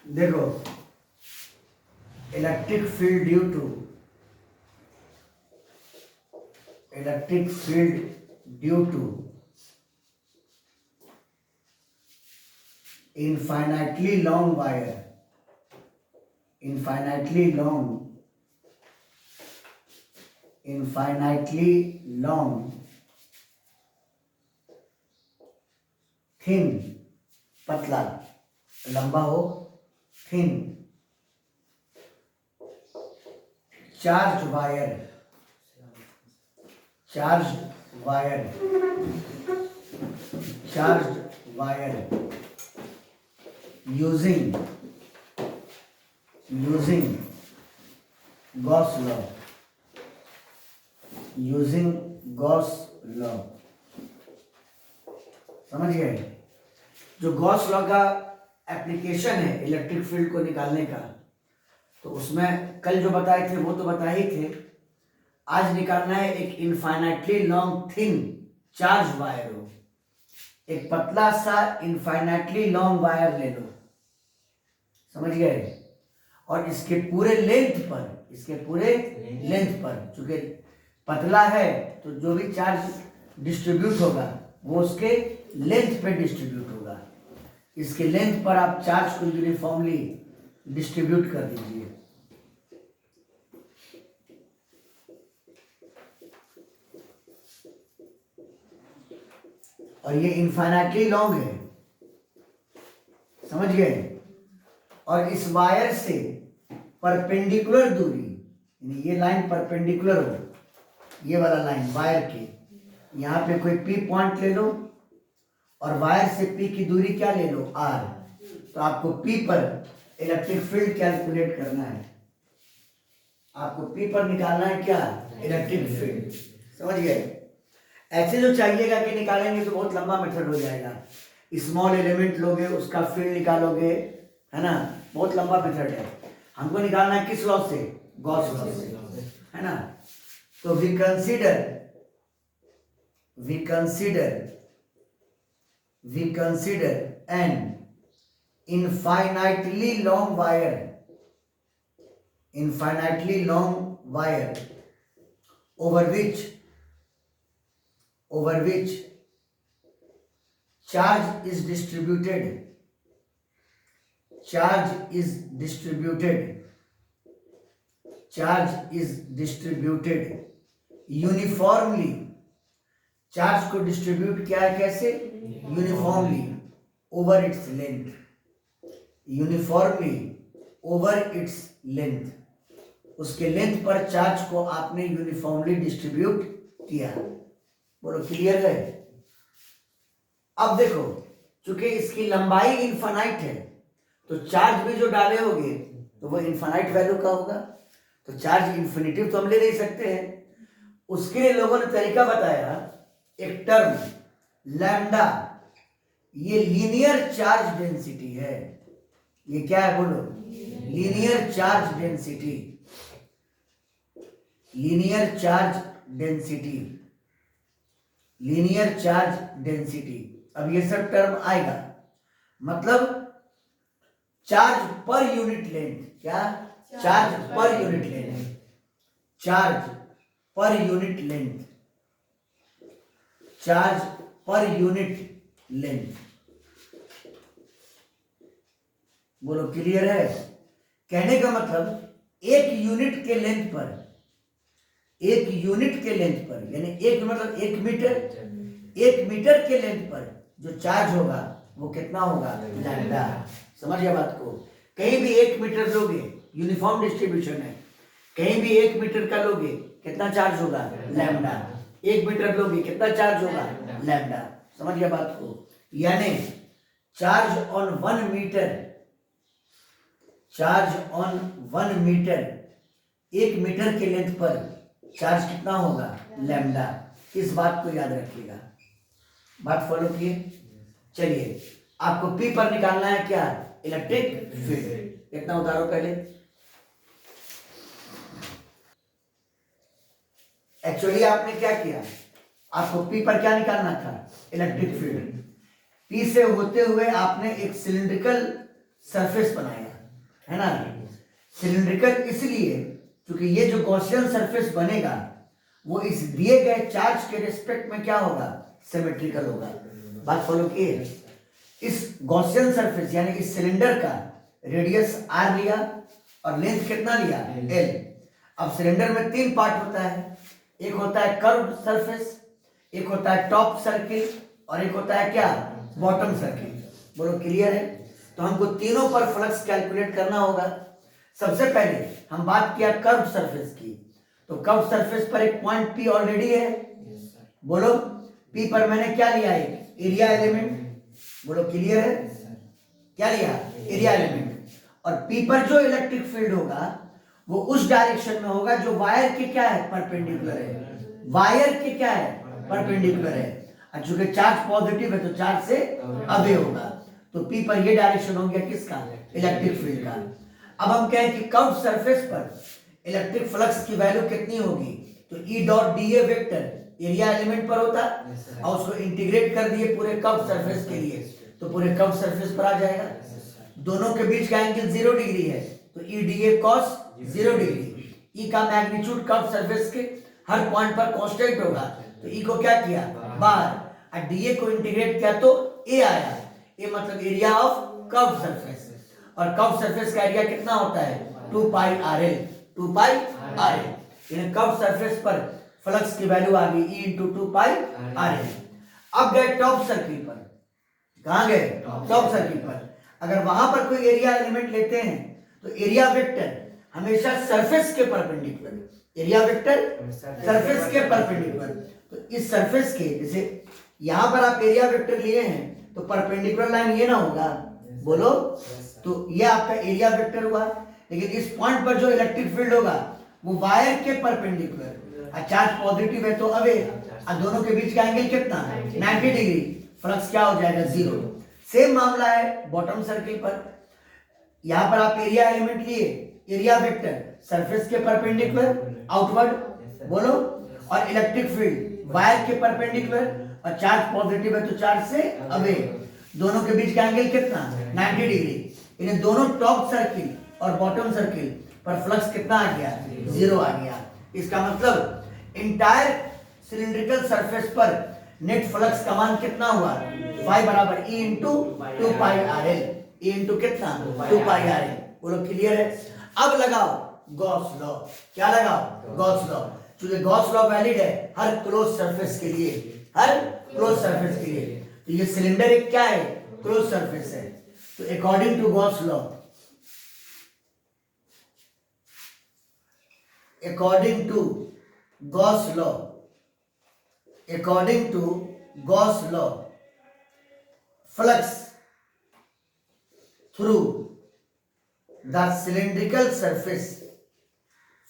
देखो, electric field due to infinitely long thin पतला, लंबा हो, thin charged wire using Gauss law, समझ गए? जो गॉस लॉ का एप्लीकेशन है इलेक्ट्रिक फील्ड को निकालने का, तो उसमें कल जो बताए थे वो तो बताए ही थे। आज निकालना है एक infinitely long thin charge wire हो, एक पतला सा इनफाइनाइटली लॉन्ग वायर ले लो, समझ गए? और इसके पूरे लेंथ पर चूंकि पतला है तो जो भी चार्ज डिस्ट्रीब्यूट होगा वो उसके लेंथ पे डिस्ट्रीब्यूट होगा। इसके लेंथ पर आप चार्ज को यूनिफॉर्मली डिस्ट्रीब्यूट कर दीजिए। और ये इनफाइनाइटली लॉन्ग है, समझ गए? और इस वायर से परपेंडिकुलर दूरी, यानी ये लाइन परपेंडिकुलर हो, ये वाला लाइन वायर के, यहाँ पे कोई पी पॉइंट ले लो और वायर से पी की दूरी क्या ले लो, आर। तो आपको पी पर इलेक्ट्रिक फील्ड कैलकुलेट करना है, आपको पी पर निकालना है क्या, इलेक्ट्रिक फील्ड, समझ गए? ऐसे जो चाहिएगा कि निकालेंगे तो बहुत लंबा मेथड हो जाएगा। स्मॉल एलिमेंट लोगे, उसका फील्ड निकालोगे, है ना, बहुत लंबा मेथड है। हमको निकालना है किस लॉ से, गॉस लॉ से, है ना। तो we consider an infinitely long wire over which charge is distributed uniformly. Charge को डिस्ट्रीब्यूट किया है कैसे, यूनिफॉर्मली ओवर इट्स लेंथ, उसके लेंथ पर चार्ज को आपने यूनिफॉर्मली डिस्ट्रीब्यूट किया। बोलो क्लियर है? अब देखो, चूंकि इसकी लंबाई इनफाइनाइट है तो चार्ज भी जो डाले होंगे तो वो इनफाइनाइट वैल्यू का होगा, तो चार्ज इन्फिनिटिव तो हम ले नहीं सकते हैं। उसके लिए लोगों ने तरीका बताया, एक टर्म लैम्डा, ये लीनियर चार्ज डेंसिटी है। ये क्या है बोलो, लीनियर चार्ज डेंसिटी। अब ये सब टर्म आएगा, मतलब चार्ज पर यूनिट लेंथ, क्या, चार्ज पर यूनिट लेंथ, बोलो क्लियर है? कहने का मतलब एक यूनिट के लेंथ पर, यानी एक मतलब 1 मीटर के लेंथ पर जो चार्ज होगा वो कितना होगा, लैम्डा। समझ गया बात को? कहीं भी 1 मीटर लोगे, यूनिफॉर्म डिस्ट्रीब्यूशन है, कहीं भी 1 मीटर का लोगे कितना चार्ज होगा, लैम्डा। 1 मीटर लोगे कितना चार्ज होगा, लैम्डा। समझ गया बात को? यानी चार्ज ऑन 1 मीटर, 1 मीटर के लेंथ पर चार्ज कितना होगा, लैम्डा। इस बात को याद रखिएगा, बात फॉलो किए। चलिए, आपको पी पर निकालना है क्या, इलेक्ट्रिक फील्ड। कितना उतारो पहले, एक्चुअली आपने क्या किया, आपको पी पर क्या निकालना था, इलेक्ट्रिक फील्ड। पी से होते हुए आपने एक सिलिंड्रिकल सरफेस बनाया, है ना। सिलिंड्रिकल इसलिए क्योंकि ये जो गॉसियन सरफेस बनेगा वो इस दिए गए चार्ज के रिस्पेक्ट में क्या होगा, सिमेट्रिकल होगा। बात फॉलो की है। इस गॉसियन सरफेस यानी इस सिलेंडर का रेडियस r लिया और लेंथ कितना लिया, l। अब सिलेंडर में 3 पार्ट होता है, एक होता है कर्व सरफेस, एक होता है टॉप सर्किल और एक होता है क्या, बॉटम सर्किल। बोलो क्लियर है। तो हमको तीनों पर फ्लक्स कैलकुलेट करना होगा। सबसे पहले हम बात किया कर्व सरफेस की, तो कर्व सरफेस पर एक पॉइंट P ऑलरेडी है। बोलो P पर मैंने क्या लिया, एक एरिया एलिमेंट। बोलो क्लियर है, क्या लिया, एरिया एलिमेंट। और P पर जो इलेक्ट्रिक फील्ड होगा वो उस डायरेक्शन में होगा जो वायर के क्या है, परपेंडिकुलर है। वायर के क्या है, परपेंडिकुलर है। और चूंकि चार्ज पॉजिटिव है तो चार्ज से अवे होगा, तो P पर ये डायरेक्शन हो गया किसका, इलेक्ट्रिक फील्ड का। अब हम कहें कि कर्व सरफेस पर इलेक्ट्रिक फ्लक्स की वैल्यू कितनी होगी, तो E dot D A vector area element पर होता और उसको इंटीग्रेट कर दिए पूरे कर्व सरफेस के लिए, तो पूरे कर्व सरफेस पर आ जाएगा। दोनों के बीच का एंगल 0 डिग्री है, तो E D A cos 0 degree. E का मैग्नीट्यूड कर्व सरफेस के हर पॉइंट पर कांस्टेंट होगा, तो E को क्या किया, बाहर, और डी ए को इंटीग्रेट किया तो A आया। A मतलब एरिया ऑफ कर्व सरफेस, और कर्व सरफेस का एरिया कितना होता है, 2 पाई RL। 2 पाई RL यानी कर्व सरफेस पर फ्लक्स की वैल्यू आ गई E इंटू 2 पाई RL। अब गए टॉप सर्किल पर, कहां गए, टॉप सर्किल पर। अगर वहां पर कोई एरिया एलिमेंट लेते हैं तो एरिया वेक्टर हमेशा सरफेस के परपेंडिकुलर, एरिया वेक्टर सरफेस के परपेंडिकुलर। तो इस सरफेस के, जैसे यहां पर आप एरिया वेक्टर लिए हैं तो परपेंडिकुलर लाइन ये ना होगा, बोलो, तो ये आपका एरिया वेक्टर हुआ। लेकिन इस पॉइंट पर जो इलेक्ट्रिक फील्ड होगा वो वायर के परपेंडिकुलर, चार्ज पॉजिटिव है तो अवे, और दोनों के बीच का एंगल कितना, 90 डिग्री, फ्लक्स क्या हो जाएगा, 0। सेम मामला है बॉटम सर्किल पर। यहां पर आप एरिया एलिमेंट लिए, एरिया वेक्टर सरफेस के परपेंडिकुलर आउटवर्ड, बोलो, और इलेक्ट्रिक फील्ड वायर के परपेंडिकुलर, और चार्ज पॉजिटिव है तो चार्ज से अवे, दोनों के बीच का एंगल कितना, 90 डिग्री। इन्हें दोनों टॉप सर्किल और बॉटम सर्किल पर फ्लक्स कितना आ गया, 0 आ गया। इसका मतलब इंटायर सिलिंड्रिकल सरफेस पर नेट फ्लक्स का मान कितना हुआ, फाई बराबर E इंटू 2 पाई RL। E इंटू कितना, 2 पाई RL। बोलो क्लियर है। अब लगाओ गॉस लॉ। क्या लगाओ, गॉस लॉ। क्योंकि गॉस लॉ वैलिड है हर क्लोज सरफेस के लिए, हर क्लोज सरफेस के लिए। तो ये सिलेंडर एक क्या है, क्लोज सरफेस है। तो according to Gauss law, according to Gauss law, according to Gauss law, flux through the cylindrical surface,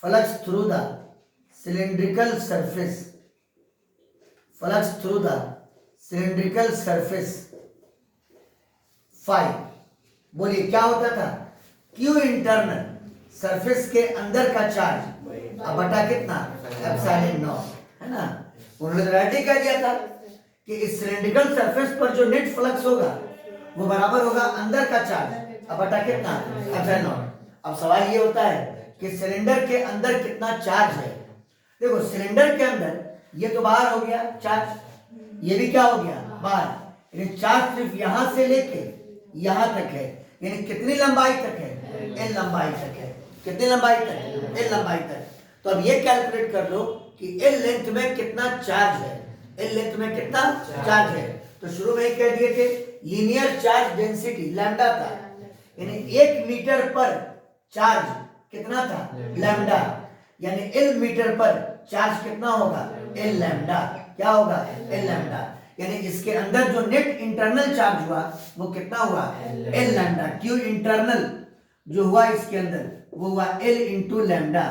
flux through the cylindrical surface, flux through the cylindrical surface phi। बोलिए क्या होता था, Q internal surface के अंदर का charge अब बटा कितना, एप्सिलॉन नॉट, है ना। उन्होंने ऑलरेडी कह दिया था कि इस सिलिंड्रिकल सरफेस पर जो नेट फ्लक्स होगा वो बराबर होगा अंदर का चार्ज अब बटा कितना, एप्सिलॉन नॉट। अब सवाल ये होता है कि सिलेंडर के अंदर कितना चार्ज है। देखो सिलेंडर के अंदर ये तो बाहर हो गया चार्ज, ये भी क्या हो गया, बाहर। यानी चार्ज सिर्फ यहां से लेके यहां तक है, यानी कितनी लंबाई तक है, L लंबाई तक है। कितनी लंबाई तक, L लंबाई तक। तो अब ये कैलकुलेट कर लो कि L लेंथ में कितना चार्ज है, L लेंथ में कितना चार्ज है। तो शुरू में कह दिए थे लीनियर चार्ज डेंसिटी लैम्डा था, यानी 1 मीटर पर चार्ज कितना था, लैम्डा, यानी L मीटर पर चार्ज कितना होगा, L लैम्डा। क्या होगा, L लैम्डा। यानी इसके अंदर जो नेट इंटरनल चार्ज हुआ वो कितना हुआ, L लैम्डा। Q इंटरनल जो हुआ इसके अंदर वो हुआ L into lambda,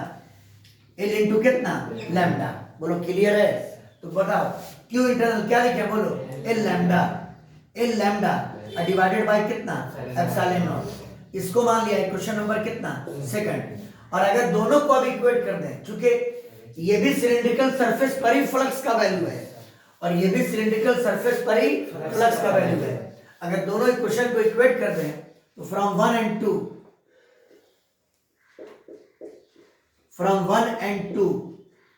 L into कितना, लैम्डा। बोलो क्लियर है। तो बताओ Q इंटरनल क्या लिखे, बोलो L lambda, L lambda divided by कितना, एप्सिलॉन नॉट। इसको मान लिया क्वेश्चन नंबर कितना, सेकंड। और अगर दोनों को अब इक्वेट कर दें, क्योंकि ये भी सिलिंड्रिकल सरफेस पर ही फ्लक्स का वैल्यू है और ये भी सिलिंड्रिकल सरफेस पर ही फ्लक्स का वैल्यू है। अगर दोनों इक्वेशन को इक्वेट कर दें तो from 1 and 2, from 1 and 2,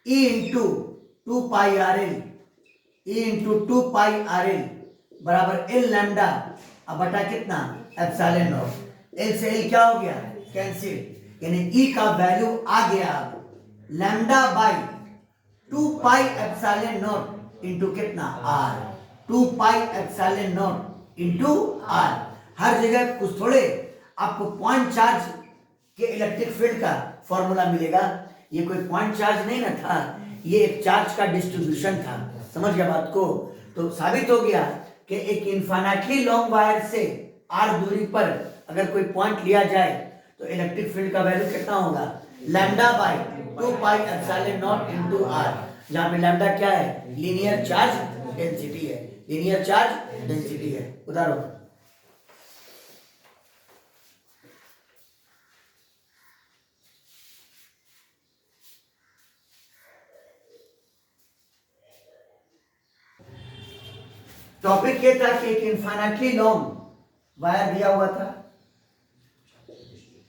E into 2 pi RL, E into 2 pi RL बराबर L लैम्डा अब बटा कितना एप्सिलॉन नॉट। L से L क्या हो गया कैंसिल, यानी E का वैल्यू आ गया अब lambda by 2 pi epsilon not into कितना R, 2 pi epsilon not into R। हर जगह कुछ थोड़े आपको पॉइंट चार्ज के इलेक्ट्रिक फील्ड का फॉर्मूला मिलेगा, ये कोई पॉइंट चार्ज नहीं ना था, ये एक चार्ज का डिस्ट्रीब्यूशन था। समझ गया बात को। तो साबित हो गया कि एक इनफाइनाइटली लॉन्ग वायर से r दूरी पर अगर कोई पॉइंट लिया जाए तो इलेक्ट्रिक फील्ड का वैल्यू कितना होगा lambda by 2 pi epsilon not into r, जहां पे लैम्डा क्या है लीनियर चार्ज डेंसिटी है, लीनियर चार्ज डेंसिटी है। उदाहरण टॉपिक ये था कि एक इनफाइनाइटली लॉन्ग वायर दिया हुआ था,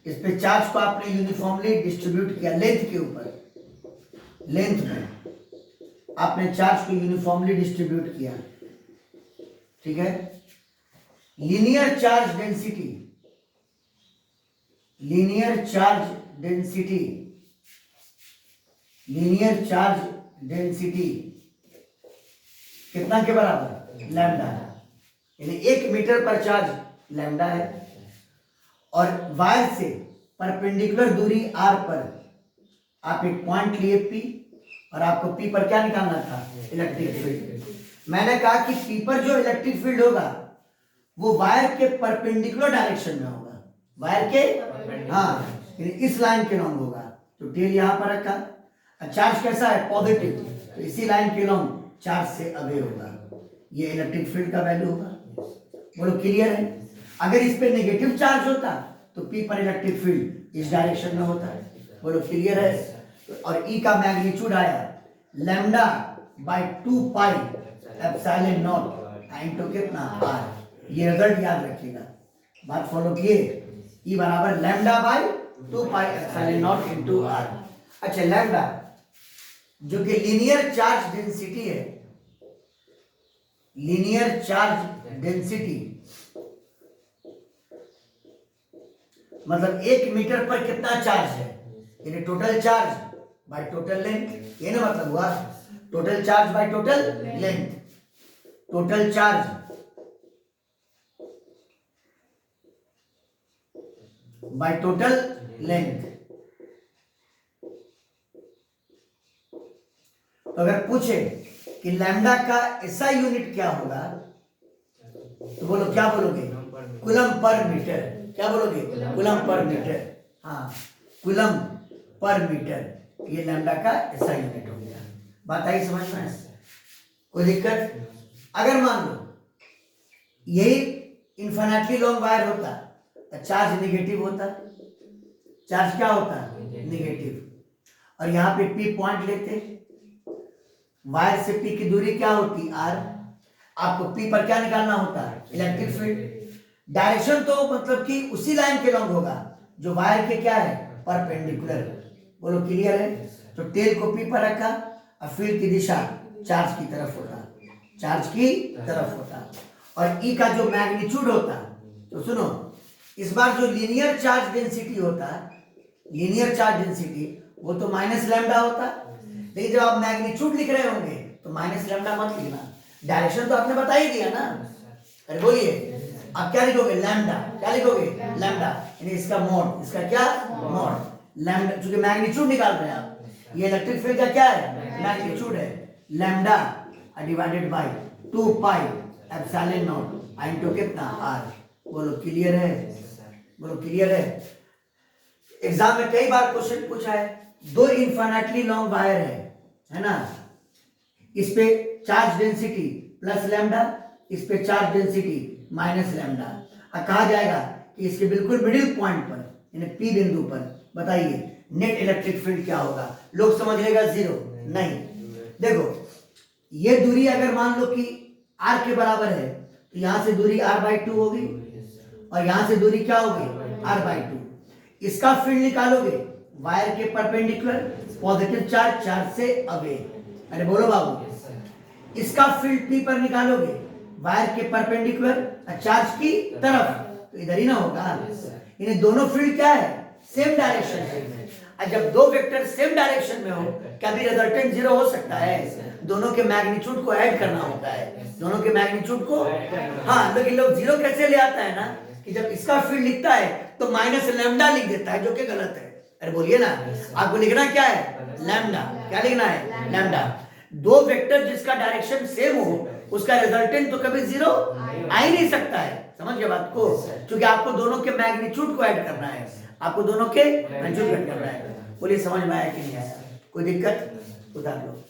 इस पे चार्ज को आपने यूनिफॉर्मली डिस्ट्रीब्यूट किया लेंथ के ऊपर, लेंथ में आपने चार्ज को यूनिफॉर्मली डिस्ट्रीब्यूट किया, ठीक है। Linear charge density, linear charge density, linear charge density कितना के बराबर लैम्डा है, यानी 1 मीटर पर चार्ज लैम्डा है। और वायर से परपेंडिकुलर दूरी r पर आप एक पॉइंट लिए P और आपको P पर क्या निकालना था इलेक्ट्रिक फील्ड। मैंने कहा कि P पर जो इलेक्ट्रिक फील्ड होगा वो वायर के परपेंडिकुलर डायरेक्शन में होगा, वायर के हाँ इस लाइन के लॉन्ग होगा। तो टेल यहां पर रखा, चार्ज कैसा है पॉजिटिव, तो इसी लाइन के लॉन्ग चार्ज से अवे होगा, ये इलेक्ट्रिक फील्ड का वैल्यू होगा। बोलो क्लियर है। अगर इस पे नेगेटिव चार्ज होता तो P पर इलेक्ट्रिक फील्ड इस डायरेक्शन में होता है। बोलो क्लियर है। और E का मैग्नीट्यूड आया lambda by 2 pi epsilon not into कितना R। ये रिजल्ट याद रखिएगा, बात फॉलो किए। E बराबर lambda by 2 pi epsilon not into R। अच्छा लैम्डा जो कि लीनियर चार्ज डेंसिटी है, लीनियर चार्ज डेंसिटी मतलब 1 मीटर पर कितना चार्ज है, यानी total charge by total length, ये ना मतलब हुआ total charge by total length, total charge by total length. तो अगर पूछे कि लैम्डा का ऐसा यूनिट क्या होगा तो बोलो क्या बोलोगे कूलम पर मीटर, क्या बोलोगे कूलम पर मीटर, हाँ कूलम पर मीटर, ये लैम्डा का ऐसा यूनिट हो गया। बात आई समझ में, कोई दिक्कत। अगर मान लो यही इनफिनिटली लॉन्ग वायर होता तो चार्ज नेगेटिव होता, चार्ज क्या होता नेगेटिव, और यहाँ पे P पॉइंट लेते, वायर से P की दूरी क्या होती R, आपको P पर क्या निकालना होता है इलेक्ट्रिक फील्ड। डायरेक्शन तो मतलब कि उसी लाइन के लॉन्ग होगा जो वायर के क्या है परपेंडिकुलर। बोलो क्लियर है। तो टेल को P पर रखा और फील्ड की दिशा चार्ज की तरफ होता, चार्ज की तरफ होता। और E का जो मैग्नीट्यूड होता, तो सुनो इस बार जो लीनियर चार्ज डेंसिटी होता, लीनियर चार्ज डेंसिटी वो तो माइनस लैम्डा होता, लेकिन जब आप मैग्नीट्यूड लिख रहे होंगे तो माइनस लैम्डा मत लिखना, डायरेक्शन तो आपने बता ही दिया ना। अरे बोलिए आप क्या लिखोगे लैम्डा, क्या लिखोगे लैम्डा, यानी इसका मोड, इसका क्या मोड लैम्डा, क्योंकि मैग्नीट्यूड निकाल रहे हैं आप, ये इलेक्ट्रिक फील्ड का क्या है मैग्नीट्यूड है, lambda divided by 2 pi epsilon not into कितना R। बोलो क्लियर है, बोलो क्लियर है। एग्जाम में कई बार क्वेश्चन पूछा है, दो इनफिनिटली लॉन्ग वायर है ना, इस पे चार्ज डेंसिटी प्लस लैम्डा, इस पे चार्ज डेंसिटी माइनस लैम्डा। अब कहा जाएगा कि इसके बिल्कुल मिडिल पॉइंट पर यानी P बिंदु पर बताइए नेट इलेक्ट्रिक फील्ड क्या होगा। लोग समझ लेगा 0, नहीं। देखो ये दूरी अगर मान लो कि R के बराबर है तो यहां से दूरी R/2 होगी, और यहां से दूरी क्या होगी r/2। इसका फील्ड निकालोगे वायर के परपेंडिकुलर, पॉजिटिव चार्ज चार्ज से अवे। अरे बोलो बाबू, इसका फील्ड P पर निकालोगे वायर के परपेंडिकुलर चार्ज की तरफ, तो इधर ही ना होगा। इन्हें दोनों फील्ड क्या है सेम डायरेक्शन में। और जब दो वेक्टर सेम डायरेक्शन में हो क्या भी रिजल्टेंट जीरो हो सकता है? दोनों के मैग्नीट्यूड को ऐड करना होता है, दोनों के मैग्नीट्यूड को। हाँ, लेकिन लोग जीरो कैसे ले आता है ना कि जब इसका फील्ड लिखता है तो माइनस लैम्डा लिख देता है, जो कि गलत है। अरे बोलिए ना, आपको लिखना क्या है लैम्डा। क्या लिखना है लैम्डा। दो वेक्टर जिसका डायरेक्शन सेम हो उसका रिजल्टेंट तो कभी जीरो आ ही नहीं सकता है। समझ गए बात को? क्योंकि आपको दोनों के मैग्नीट्यूड को ऐड करना है, आपको दोनों के मैग्नीट्यूड ऐड करना है। बोलिए समझ में आया कि नहीं आया? कोई दिक्कत? उतार लो।